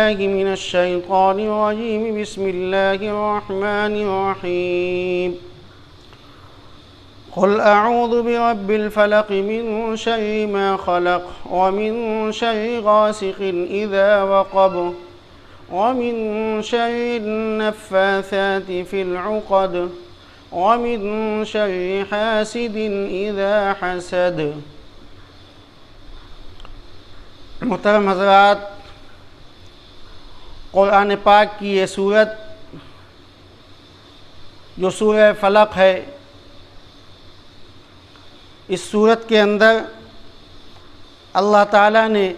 بالله من الشيطان الرجيم. بسم الله الرحمن الرحيم. قل أعوذ برب الفلق من شر ما خلق ومن شر غاسق إذا وقب ومن شر النفاثات في العقد ومن شر حاسد إذا حسد. محترم حضرات، قرآن پاک کی یہ سورت جو سورہ فلق ہے، اس سورت کے اندر اللہ تعالیٰ نے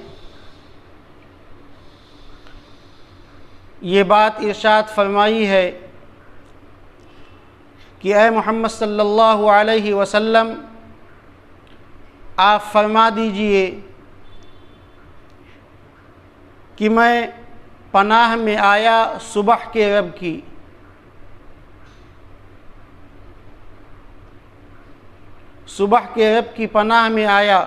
یہ بات ارشاد فرمائی ہے کہ اے محمد صلی اللہ علیہ وسلم، آپ فرما دیجئے کہ میں پناہ میں آیا صبح کے رب کی، صبح کے رب کی پناہ میں آیا،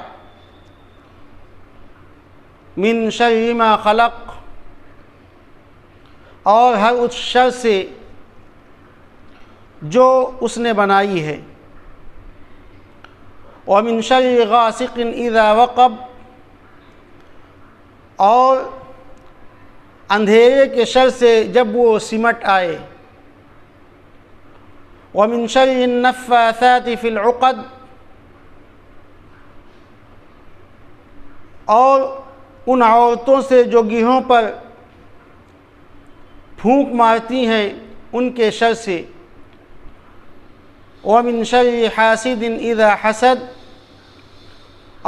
من شر ما خلق، اور ہر اس شر سے جو اس نے بنائی ہے، ومن شر غاسق اذا وقب، اور اندھیرے کے شر سے جب وہ سمٹ آئے، ومن شر النفاثات فی العقد، اور ان عورتوں سے جو گرہوں پر پھونک مارتی ہیں ان کے شر سے، ومن شر حاسد اذا حسد،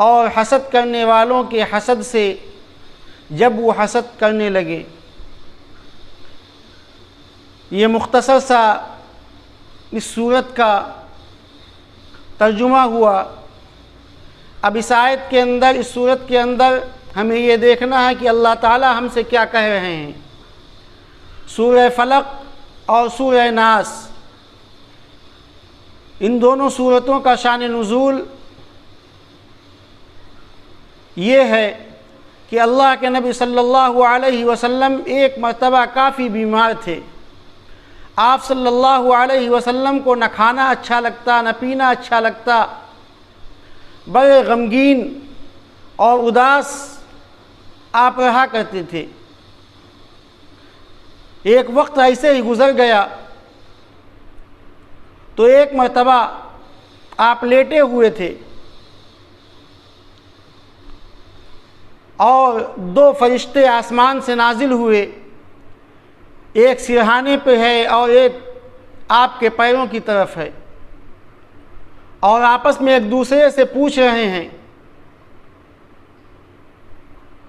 اور حسد کرنے والوں کے حسد سے جب وہ حسد کرنے لگے۔ یہ مختصر سا اس سورت کا ترجمہ ہوا۔ اب اس آیت کے اندر، اس سورت کے اندر ہمیں یہ دیکھنا ہے کہ اللہ تعالی ہم سے کیا کہہ رہے ہیں۔ سورہ فلق اور سورہ ناس، ان دونوں سورتوں کا شان نزول یہ ہے کہ اللہ کے نبی صلی اللہ علیہ وسلم ایک مرتبہ کافی بیمار تھے۔ آپ صلی اللہ علیہ وسلم کو نہ کھانا اچھا لگتا، نہ پینا اچھا لگتا، بڑے غمگین اور اداس آپ رہا کرتے تھے۔ ایک وقت ایسے ہی گزر گیا تو ایک مرتبہ آپ لیٹے ہوئے تھے اور دو فرشتے آسمان سے نازل ہوئے، ایک سرہانے پہ ہے اور ایک آپ کے پیروں کی طرف ہے، اور آپس میں ایک دوسرے سے پوچھ رہے ہیں،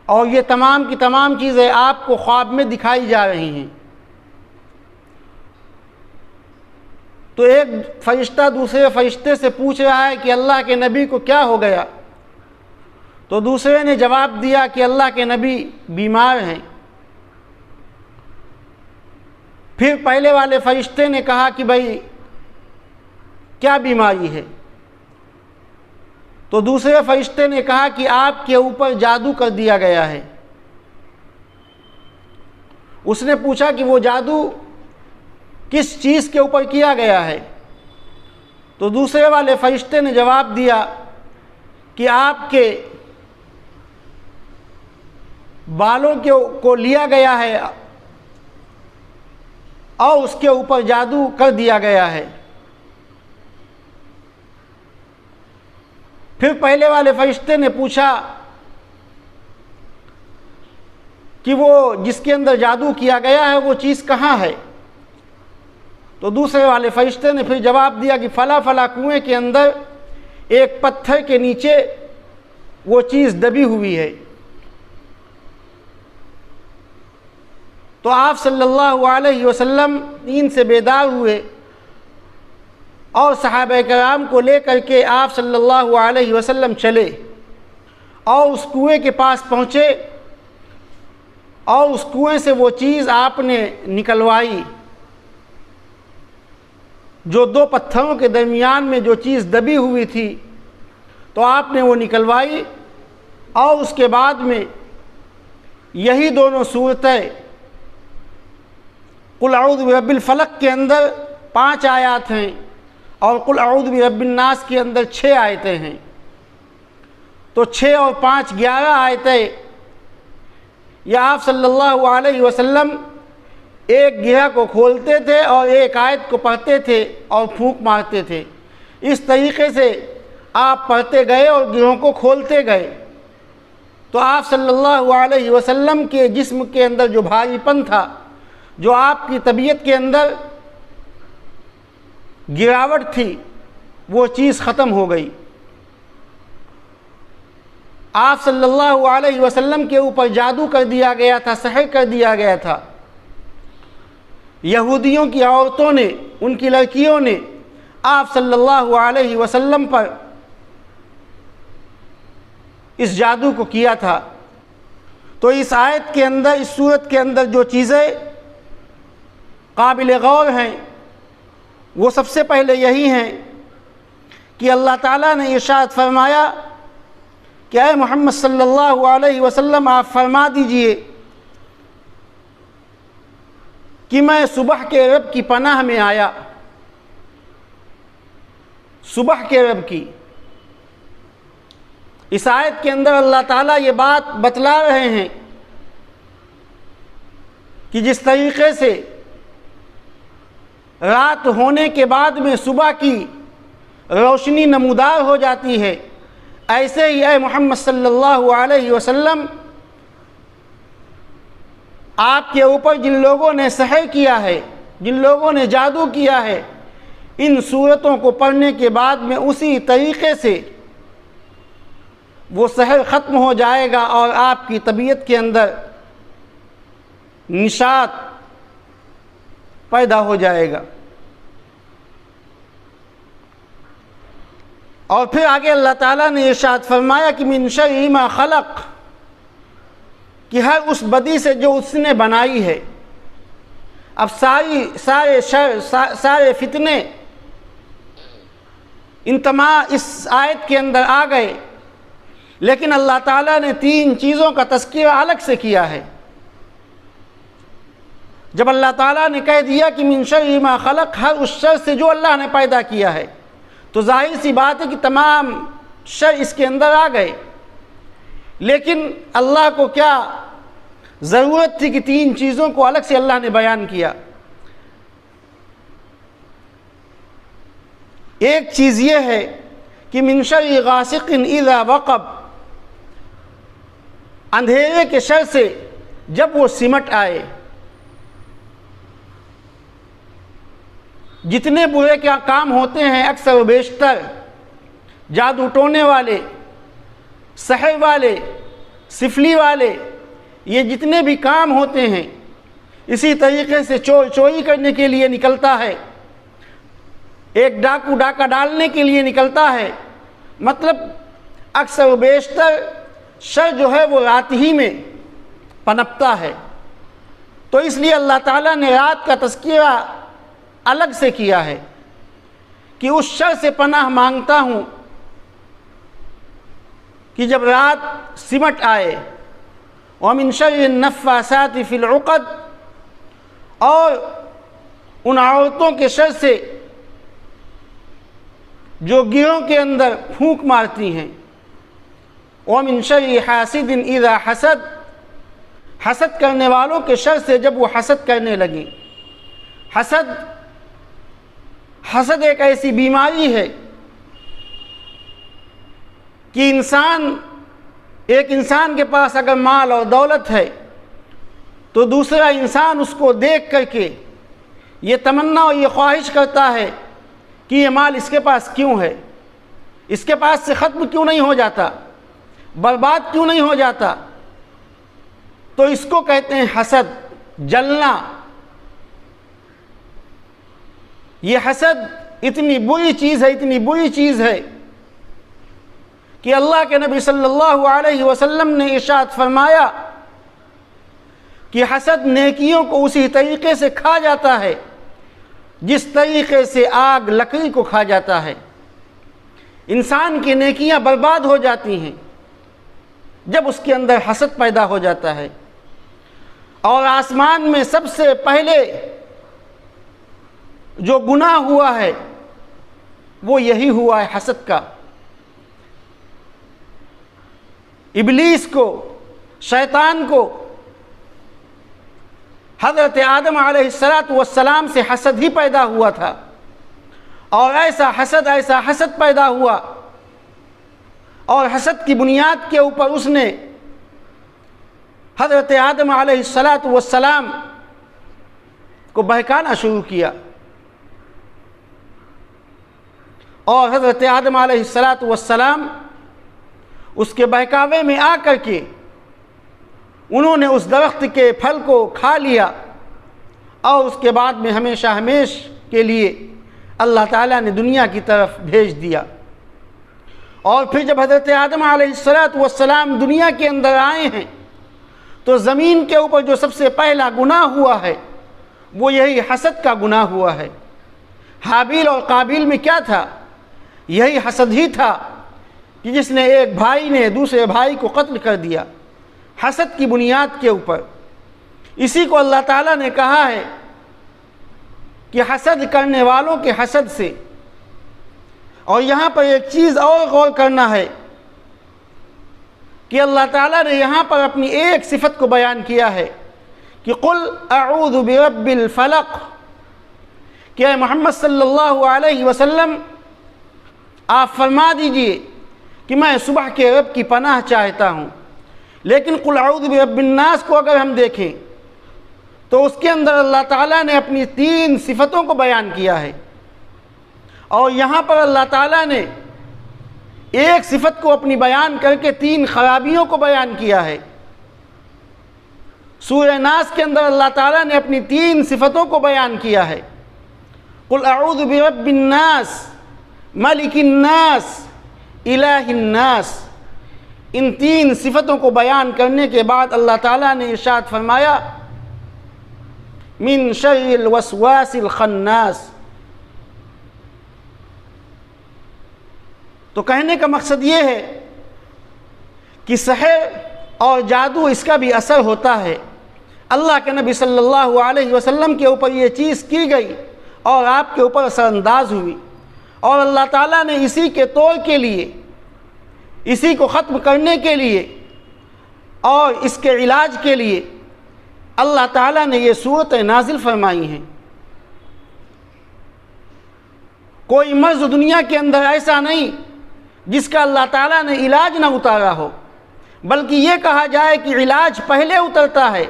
اور یہ تمام کی تمام چیزیں آپ کو خواب میں دکھائی جا رہی ہیں۔ تو ایک فرشتہ دوسرے فرشتے سے پوچھ رہا ہے کہ اللہ کے نبی کو کیا ہو گیا؟ تو دوسرے نے جواب دیا کہ اللہ کے نبی بیمار ہیں۔ پھر پہلے والے فرشتے نے کہا کہ بھائی کیا بیماری ہے؟ تو دوسرے فرشتے نے کہا کہ آپ کے اوپر جادو کر دیا گیا ہے۔ اس نے پوچھا کہ وہ جادو کس چیز کے اوپر کیا گیا ہے؟ تو دوسرے والے فرشتے نے جواب دیا کہ آپ کے بالوں کو لیا گیا ہے اور اس کے اوپر جادو کر دیا گیا ہے۔ پھر پہلے والے فرشتے نے پوچھا کہ وہ جس کے اندر جادو کیا گیا ہے وہ چیز کہاں ہے؟ تو دوسرے والے فرشتے نے پھر جواب دیا کہ فلاں فلاں کنویں کے اندر ایک پتھر کے نیچے وہ چیز دبی ہوئی ہے۔ تو آپ صلی اللہ علیہ وسلم نیند سے بیدار ہوئے اور صحابہ کرام کو لے کر کے آپ صلی اللہ علیہ وسلم چلے اور اس کنویں کے پاس پہنچے اور اس کنویں سے وہ چیز آپ نے نکلوائی، جو دو پتھروں کے درمیان میں جو چیز دبی ہوئی تھی تو آپ نے وہ نکلوائی اور اس کے بعد میں یہی دونوں صورتیں قل اعوذ برب الفلق کے اندر 5 آیات ہیں اور قل اعوذ برب الناس کے اندر 6 آیتیں ہیں، تو 6 اور 5 11 آیتیں یا آپ صلی اللہ علیہ وسلم ایک گرہ کو کھولتے تھے اور ایک آیت کو پڑھتے تھے اور پھونک مارتے تھے۔ اس طریقے سے آپ پڑھتے گئے اور گرہوں کو کھولتے گئے، تو آپ صلی اللہ علیہ وسلم کے جسم کے اندر جو بھاری پن تھا، جو آپ کی طبیعت کے اندر گراوٹ تھی، وہ چیز ختم ہو گئی۔ آپ صلی اللہ علیہ وسلم کے اوپر جادو کر دیا گیا تھا، سحر کر دیا گیا تھا۔ یہودیوں کی عورتوں نے، ان کی لڑکیوں نے آپ صلی اللہ علیہ وسلم پر اس جادو کو کیا تھا۔ تو اس آیت کے اندر، اس سورت کے اندر جو چیزیں قابل غور ہیں، وہ سب سے پہلے یہی ہیں کہ اللہ تعالیٰ نے ارشاد فرمایا کہ اے محمد صلی اللہ علیہ وسلم آپ فرما دیجئے کہ میں صبح کے رب کی پناہ میں آیا۔ صبح کے رب کی، اس آیت کے اندر اللہ تعالیٰ یہ بات بتلا رہے ہیں کہ جس طریقے سے رات ہونے کے بعد میں صبح کی روشنی نمودار ہو جاتی ہے، ایسے ہی اے محمد صلی اللہ علیہ وسلم آپ کے اوپر جن لوگوں نے سحر کیا ہے، جن لوگوں نے جادو کیا ہے، ان صورتوں کو پڑھنے کے بعد میں اسی طریقے سے وہ سحر ختم ہو جائے گا اور آپ کی طبیعت کے اندر نشاط پیدا ہو جائے گا۔ اور پھر آگے اللہ تعالیٰ نے ارشاد فرمایا کہ من شر ما خلق، کہ ہر اس بدی سے جو اس نے بنائی ہے۔ اب سارے شر، سارے فتنے ان تمام اس آیت کے اندر آ گئے، لیکن اللہ تعالیٰ نے 3 چیزوں کا تذکرہ الگ سے کیا ہے۔ جب اللہ تعالیٰ نے کہہ دیا کہ من شر ما خلق، ہر اس شر سے جو اللہ نے پیدا کیا ہے، تو ظاہر سی بات ہے کہ تمام شر اس کے اندر آ گئے، لیکن اللہ کو کیا ضرورت تھی کہ 3 چیزوں کو الگ سے اللہ نے بیان کیا؟ ایک چیز یہ ہے کہ من شر غاسق اذا وقب، اندھیرے کے شر سے جب وہ سمٹ آئے۔ جتنے برے کیا کام ہوتے ہیں اکثر و بیشتر جادو ٹونے والے، سحر والے، سفلی والے، یہ جتنے بھی کام ہوتے ہیں اسی طریقے سے چوری کرنے کے لیے نکلتا ہے، ایک ڈاکو ڈاکہ ڈالنے کے لیے نکلتا ہے۔ مطلب اکثر و بیشتر شر جو ہے وہ رات ہی میں پنپتا ہے۔ تو اس لیے اللہ تعالیٰ نے رات کا تذکرہ الگ سے کیا ہے کہ اس شر سے پناہ مانگتا ہوں کہ جب رات سمٹ آئے۔ وَمِن شَرِّ النَّفَّاثَاتِ فِي الْعُقَدِ، اور ان عورتوں کے شر سے جو گرہوں کے اندر پھونک مارتی ہیں۔ وَمِن شَرِّ حَاسِدٍ إِذَا حَسَدَ، حسد کرنے والوں کے شر سے جب وہ حسد کرنے لگیں۔ حسد ایک ایسی بیماری ہے کہ ایک انسان کے پاس اگر مال اور دولت ہے تو دوسرا انسان اس کو دیکھ کر کے یہ تمنا اور یہ خواہش کرتا ہے کہ یہ مال اس کے پاس کیوں ہے، اس کے پاس سے ختم کیوں نہیں ہو جاتا، برباد کیوں نہیں ہو جاتا۔ تو اس کو کہتے ہیں حسد، جلنا۔ یہ حسد اتنی بری چیز ہے، اتنی بری چیز ہے کہ اللہ کے نبی صلی اللہ علیہ وسلم نے ارشاد فرمایا کہ حسد نیکیوں کو اسی طریقے سے کھا جاتا ہے جس طریقے سے آگ لکڑی کو کھا جاتا ہے۔ انسان کی نیکیاں برباد ہو جاتی ہیں جب اس کے اندر حسد پیدا ہو جاتا ہے۔ اور آسمان میں سب سے پہلے جو گناہ ہوا ہے وہ یہی ہوا ہے حسد کا۔ ابلیس کو، شیطان کو حضرت آدم علیہ السلام سے حسد ہی پیدا ہوا تھا، اور ایسا حسد پیدا ہوا، اور حسد کی بنیاد کے اوپر اس نے حضرت آدم علیہ السلام کو بہکانا شروع کیا، اور حضرت آدم علیہ السلام اس کے بہکاوے میں آ کر کے انہوں نے اس درخت کے پھل کو کھا لیا، اور اس کے بعد میں ہمیشہ کے لیے اللہ تعالیٰ نے دنیا کی طرف بھیج دیا۔ اور پھر جب حضرت آدم علیہ السلام دنیا کے اندر آئے ہیں تو زمین کے اوپر جو سب سے پہلا گناہ ہوا ہے وہ یہی حسد کا گناہ ہوا ہے۔ حابیل اور قابیل میں کیا تھا؟ یہی حسد ہی تھا کہ جس نے ایک بھائی نے دوسرے بھائی کو قتل کر دیا، حسد کی بنیاد کے اوپر۔ اسی کو اللہ تعالیٰ نے کہا ہے کہ حسد کرنے والوں کے حسد سے۔ اور یہاں پر ایک چیز اور غور کرنا ہے کہ اللہ تعالیٰ نے یہاں پر اپنی ایک صفت کو بیان کیا ہے کہ قل اعوذ برب الفلق، کہ اے محمد صلی اللہ علیہ وسلم آپ فرما دیجئے کہ میں صبح کے رب کی پناہ چاہتا ہوں۔ لیکن قل اعوذ برب الناس کو اگر ہم دیکھیں تو اس کے اندر اللہ تعالیٰ نے اپنی 3 صفتوں کو بیان کیا ہے، اور یہاں پر اللہ تعالیٰ نے ایک صفت کو اپنی بیان کر کے 3 خرابیوں کو بیان کیا ہے۔ سورہ ناس کے اندر اللہ تعالیٰ نے اپنی 3 صفتوں کو بیان کیا ہے، قل اعوذ برب الناس، ملک الناس، الہ الناس۔ ان 3 صفتوں کو بیان کرنے کے بعد اللہ تعالیٰ نے ارشاد فرمایا من شر الوسواس الخناس۔ تو کہنے کا مقصد یہ ہے کہ سحر اور جادو اس کا بھی اثر ہوتا ہے۔ اللہ کے نبی صلی اللہ علیہ وسلم کے اوپر یہ چیز کی گئی اور آپ کے اوپر اثر انداز ہوئی، اور اللہ تعالیٰ نے اسی کے توڑ کے لیے، اسی کو ختم کرنے کے لیے اور اس کے علاج کے لیے اللہ تعالیٰ نے یہ صورتیں نازل فرمائی ہیں۔ کوئی مرض دنیا کے اندر ایسا نہیں جس کا اللہ تعالیٰ نے علاج نہ اتارا ہو، بلکہ یہ کہا جائے کہ علاج پہلے اترتا ہے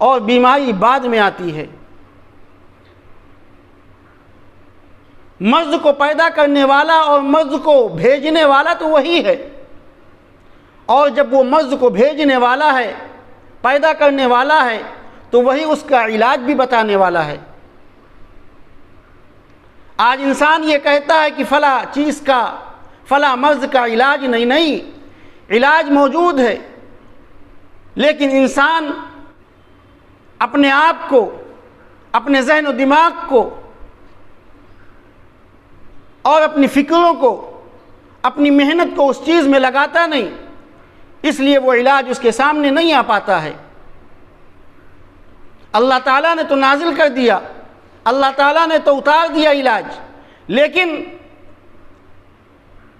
اور بیماری بعد میں آتی ہے۔ مرض کو پیدا کرنے والا اور مرض کو بھیجنے والا تو وہی ہے، اور جب وہ مرض کو بھیجنے والا ہے، پیدا کرنے والا ہے، تو وہی اس کا علاج بھی بتانے والا ہے۔ آج انسان یہ کہتا ہے کہ فلاں چیز کا، فلاں مرض کا علاج نہیں، علاج موجود ہے، لیکن انسان اپنے آپ کو، اپنے ذہن و دماغ کو اور اپنی فکروں کو، اپنی محنت کو اس چیز میں لگاتا نہیں، اس لیے وہ علاج اس کے سامنے نہیں آ پاتا ہے۔ اللہ تعالیٰ نے تو نازل کر دیا، اللہ تعالیٰ نے تو اتار دیا علاج، لیکن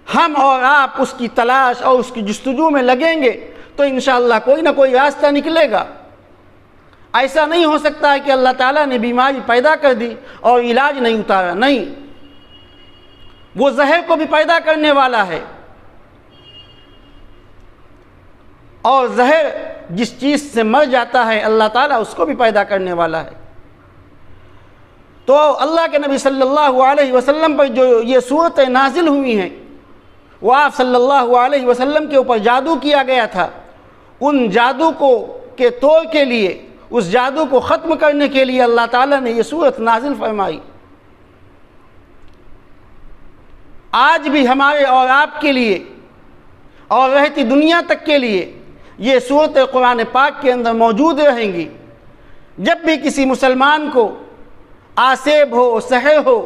ہم اور آپ اس کی تلاش اور اس کی جستجو میں لگیں گے تو انشاءاللہ کوئی نہ کوئی راستہ نکلے گا۔ ایسا نہیں ہو سکتا ہے کہ اللہ تعالیٰ نے بیماری پیدا کر دی اور علاج نہیں اتارا، نہیں، وہ زہر کو بھی پیدا کرنے والا ہے، اور زہر جس چیز سے مر جاتا ہے اللہ تعالیٰ اس کو بھی پیدا کرنے والا ہے۔ تو اللہ کے نبی صلی اللہ علیہ وسلم پر جو یہ صورتیں نازل ہوئی ہیں، وہ آپ صلی اللہ علیہ وسلم کے اوپر جادو کیا گیا تھا، ان جادو کو کے توڑ کے لیے، اس جادو کو ختم کرنے کے لیے اللہ تعالیٰ نے یہ صورت نازل فرمائی۔ آج بھی ہمارے اور آپ کے لیے اور رہتی دنیا تک کے لیے یہ صورتیں قرآن پاک کے اندر موجود رہیں گی۔ جب بھی کسی مسلمان کو آسیب ہو، سحر ہو،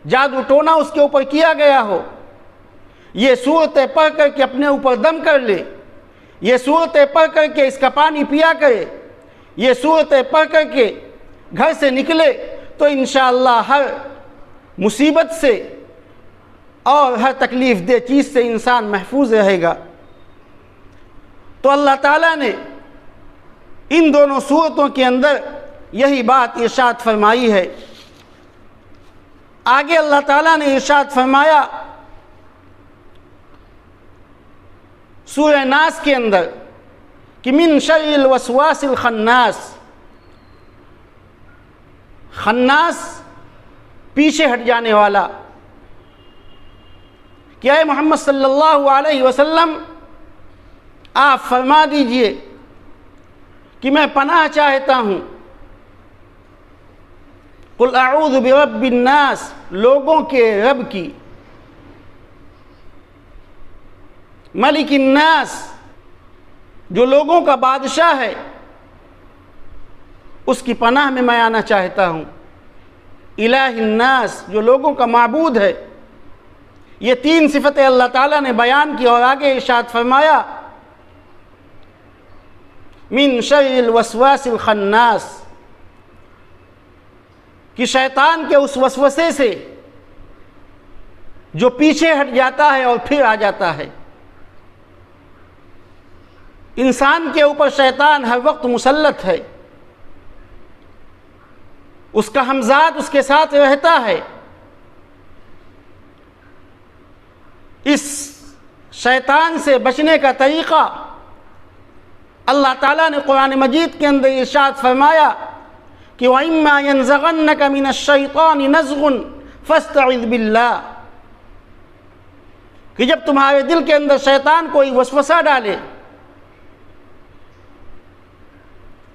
جادو ٹونا اس کے اوپر کیا گیا ہو، یہ صورتیں پڑھ کر کے اپنے اوپر دم کر لے، یہ صورتیں پڑھ کر کے اس کا پانی پیا کرے، یہ صورتیں پڑھ کر کے گھر سے نکلے تو انشاءاللہ ہر مصیبت سے اور ہر تکلیف دہ چیز سے انسان محفوظ رہے گا۔ تو اللہ تعالیٰ نے ان دونوں صورتوں کے اندر یہی بات ارشاد فرمائی ہے۔ آگے اللہ تعالیٰ نے ارشاد فرمایا سورہ ناس کے اندر کہ من شر الوسواس الخناس، خناس پیچھے ہٹ جانے والا، کہ اے محمد صلی اللہ علیہ وسلم آپ فرما دیجئے کہ میں پناہ چاہتا ہوں، قل اعوذ برب الناس، لوگوں کے رب کی، ملک الناس، جو لوگوں کا بادشاہ ہے اس کی پناہ میں آنا چاہتا ہوں، الہ الناس، جو لوگوں کا معبود ہے۔ یہ تین صفتیں اللہ تعالیٰ نے بیان کی اور آگے ارشاد فرمایا من شر الوسواس الخناس، کہ شیطان کے اس وسوسے سے جو پیچھے ہٹ جاتا ہے اور پھر آ جاتا ہے۔ انسان کے اوپر شیطان ہر وقت مسلط ہے، اس کا ہمزاد اس کے ساتھ رہتا ہے۔ اس شیطان سے بچنے کا طریقہ اللہ تعالیٰ نے قرآن مجید کے اندر ارشاد فرمایا کہ وَإِمَّا يَنزَغَنَّكَ مِنَ الشَّيْطَانِ نَزْغٌ فَاسْتَعِذْ بِاللَّهِ، کہ جب تمہارے دل کے اندر شیطان کوئی وسوسہ ڈالے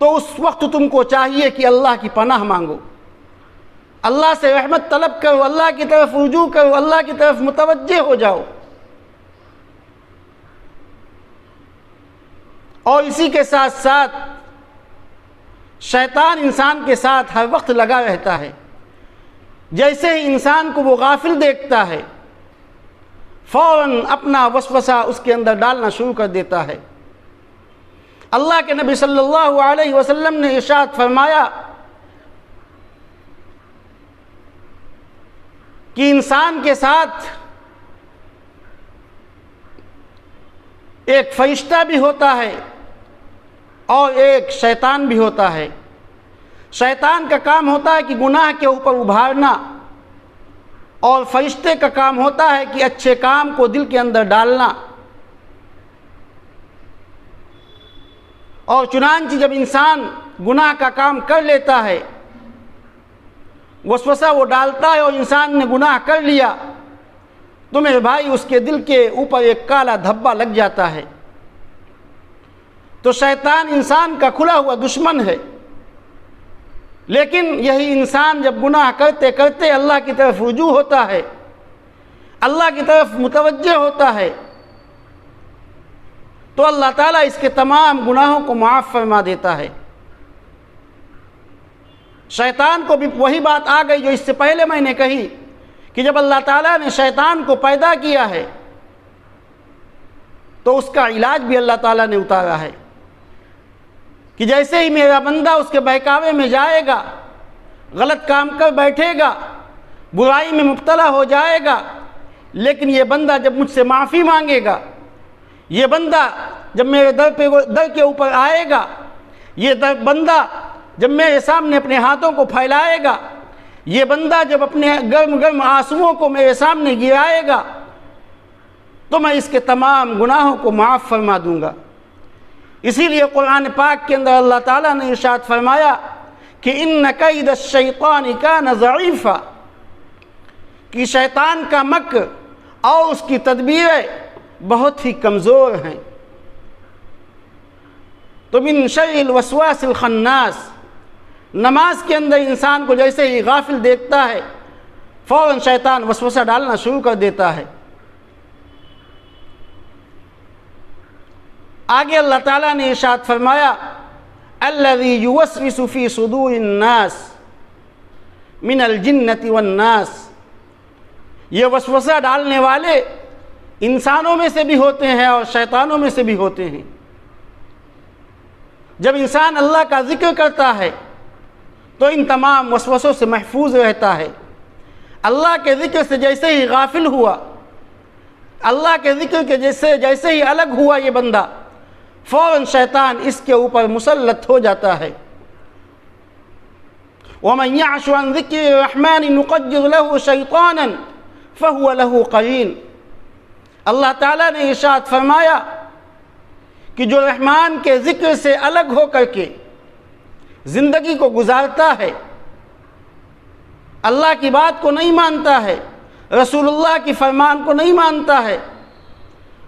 تو اس وقت تم کو چاہیے کہ اللہ کی پناہ مانگو، اللہ سے رحمت طلب کرو، اللہ کی طرف رجوع کرو، اللہ کی طرف متوجہ ہو جاؤ۔ اور اسی کے ساتھ ساتھ شیطان انسان کے ساتھ ہر وقت لگا رہتا ہے، جیسے ہی انسان کو وہ غافل دیکھتا ہے فوراً اپنا وسوسہ اس کے اندر ڈالنا شروع کر دیتا ہے۔ اللہ کے نبی صلی اللہ علیہ وسلم نے ارشاد فرمایا کہ انسان کے ساتھ ایک فرشتہ بھی ہوتا ہے اور ایک شیطان بھی ہوتا ہے۔ شیطان کا کام ہوتا ہے کہ گناہ کے اوپر ابھارنا، اور فرشتے کا کام ہوتا ہے کہ اچھے کام کو دل کے اندر ڈالنا۔ اور چنانچہ جب انسان گناہ کا کام کر لیتا ہے، وسوسہ وہ ڈالتا ہے اور انسان نے گناہ کر لیا تو میرے بھائی اس کے دل کے اوپر ایک کالا دھبا لگ جاتا ہے۔ تو شیطان انسان کا کھلا ہوا دشمن ہے، لیکن یہی انسان جب گناہ کرتے کرتے اللہ کی طرف رجوع ہوتا ہے، اللہ کی طرف متوجہ ہوتا ہے، تو اللہ تعالیٰ اس کے تمام گناہوں کو معاف فرما دیتا ہے۔ شیطان کو بھی وہی بات آ گئی جو اس سے پہلے میں نے کہی کہ جب اللہ تعالیٰ نے شیطان کو پیدا کیا ہے تو اس کا علاج بھی اللہ تعالیٰ نے اتارا ہے کہ جیسے ہی میرا بندہ اس کے بہکاوے میں جائے گا، غلط کام کر بیٹھے گا، برائی میں مبتلا ہو جائے گا، لیکن یہ بندہ جب مجھ سے معافی مانگے گا، یہ بندہ جب میرے در کے اوپر آئے گا، یہ بندہ جب میرے سامنے اپنے ہاتھوں کو پھیلائے گا، یہ بندہ جب اپنے گرم گرم آنسوؤں کو میرے سامنے گرائے گا تو میں اس کے تمام گناہوں کو معاف فرما دوں گا۔ اسی لیے قرآن پاک کے اندر اللہ تعالیٰ نے ارشاد فرمایا کہ ان کید الشیطان کان ضعیفا، کہ شیطان کا مکر اور اس کی تدبیریں بہت ہی کمزور ہیں۔ تو من شر الوسواس الخناس، نماز کے اندر انسان کو جیسے ہی غافل دیکھتا ہے فوراً شیطان وسوسہ ڈالنا شروع کر دیتا ہے۔ آگے اللہ تعالیٰ نے ارشاد فرمایا الذی یوسوس فی صدور الناس من الجنۃ والناس، یہ وسوسہ ڈالنے والے انسانوں میں سے بھی ہوتے ہیں اور شیطانوں میں سے بھی ہوتے ہیں۔ جب انسان اللہ کا ذکر کرتا ہے تو ان تمام وسوسوں سے محفوظ رہتا ہے۔ اللہ کے ذکر سے جیسے ہی غافل ہوا، اللہ کے ذکر کے جیسے ہی الگ ہوا یہ بندہ، فوراً شیطان اس کے اوپر مسلط ہو جاتا ہے۔ وَمَنْ يَعْشُ عَنْ ذِكْرِ الرَّحْمَنِ نُقَيِّضْ لَهُ شَيْطَانًا فَهُوَ لَهُ قَرِينٌ۔ اللہ تعالیٰ نے ارشاد فرمایا کہ جو رحمان کے ذکر سے الگ ہو کر کے زندگی کو گزارتا ہے، اللہ کی بات کو نہیں مانتا ہے، رسول اللہ کی فرمان کو نہیں مانتا ہے،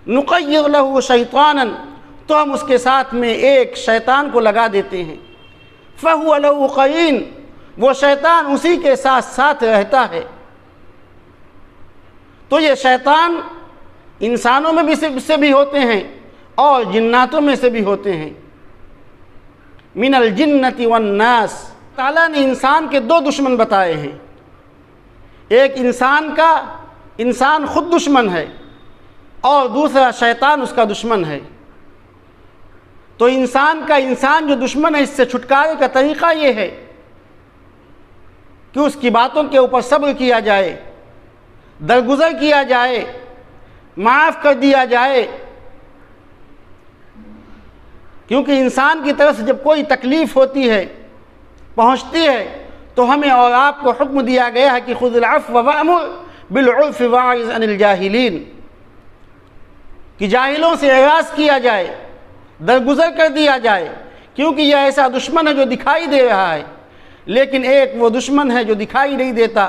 نُقَيِّضْ لَهُ شَيْطَانًا، تو ہم اس کے ساتھ میں ایک شیطان کو لگا دیتے ہیں، فَهُوَ لَهُ قَرِينٌ، وہ شیطان اسی کے ساتھ ساتھ رہتا ہے۔ تو یہ شیطان انسانوں میں سے بھی ہوتے ہیں اور جناتوں میں سے بھی ہوتے ہیں۔ من الجنۃ والناس، تعالیٰ نے انسان کے دو دشمن بتائے ہیں۔ ایک انسان خود دشمن ہے اور دوسرا شیطان اس کا دشمن ہے۔ تو انسان جو دشمن ہے، اس سے چھٹکارے کا طریقہ یہ ہے کہ اس کی باتوں کے اوپر صبر کیا جائے، درگزر کیا جائے، معاف کر دیا جائے، کیونکہ انسان کی طرف سے جب کوئی تکلیف ہوتی ہے، پہنچتی ہے، تو ہمیں اور آپ کو حکم دیا گیا ہے کہ خذ العفو وأمر بالعرف واعرض عن الجاہلین، کہ جاہلوں سے اعراض کیا جائے، درگزر کر دیا جائے، کیونکہ یہ ایسا دشمن ہے جو دکھائی دے رہا ہے، لیکن ایک وہ دشمن ہے جو دکھائی نہیں دیتا،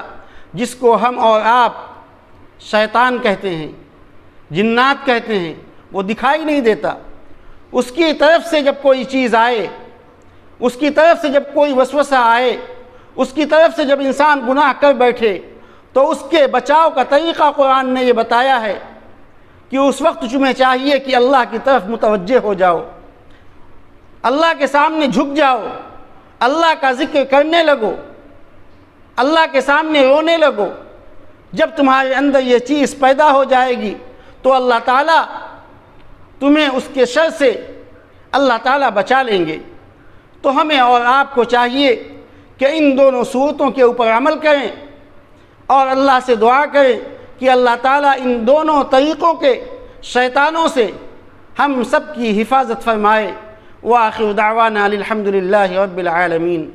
جس کو ہم اور آپ شیطان کہتے ہیں، جنات کہتے ہیں، وہ دکھائی نہیں دیتا۔ اس کی طرف سے جب کوئی چیز آئے، اس کی طرف سے جب کوئی وسوسہ آئے، اس کی طرف سے جب انسان گناہ کر بیٹھے، تو اس کے بچاؤ کا طریقہ قرآن نے یہ بتایا ہے کہ اس وقت تمہیں چاہیے کہ اللہ کی طرف متوجہ ہو جاؤ، اللہ کے سامنے جھک جاؤ، اللہ کا ذکر کرنے لگو، اللہ کے سامنے رونے لگو۔ جب تمہارے اندر یہ چیز پیدا ہو جائے گی تو اللہ تعالیٰ تمہیں اس کے شر سے اللہ تعالیٰ بچا لیں گے۔ تو ہمیں اور آپ کو چاہیے کہ ان دونوں صورتوں کے اوپر عمل کریں اور اللہ سے دعا کریں کہ اللہ تعالیٰ ان دونوں طریقوں کے شیطانوں سے ہم سب کی حفاظت فرمائے۔ وآخر دعوانا الحمد للہ رب العالمین۔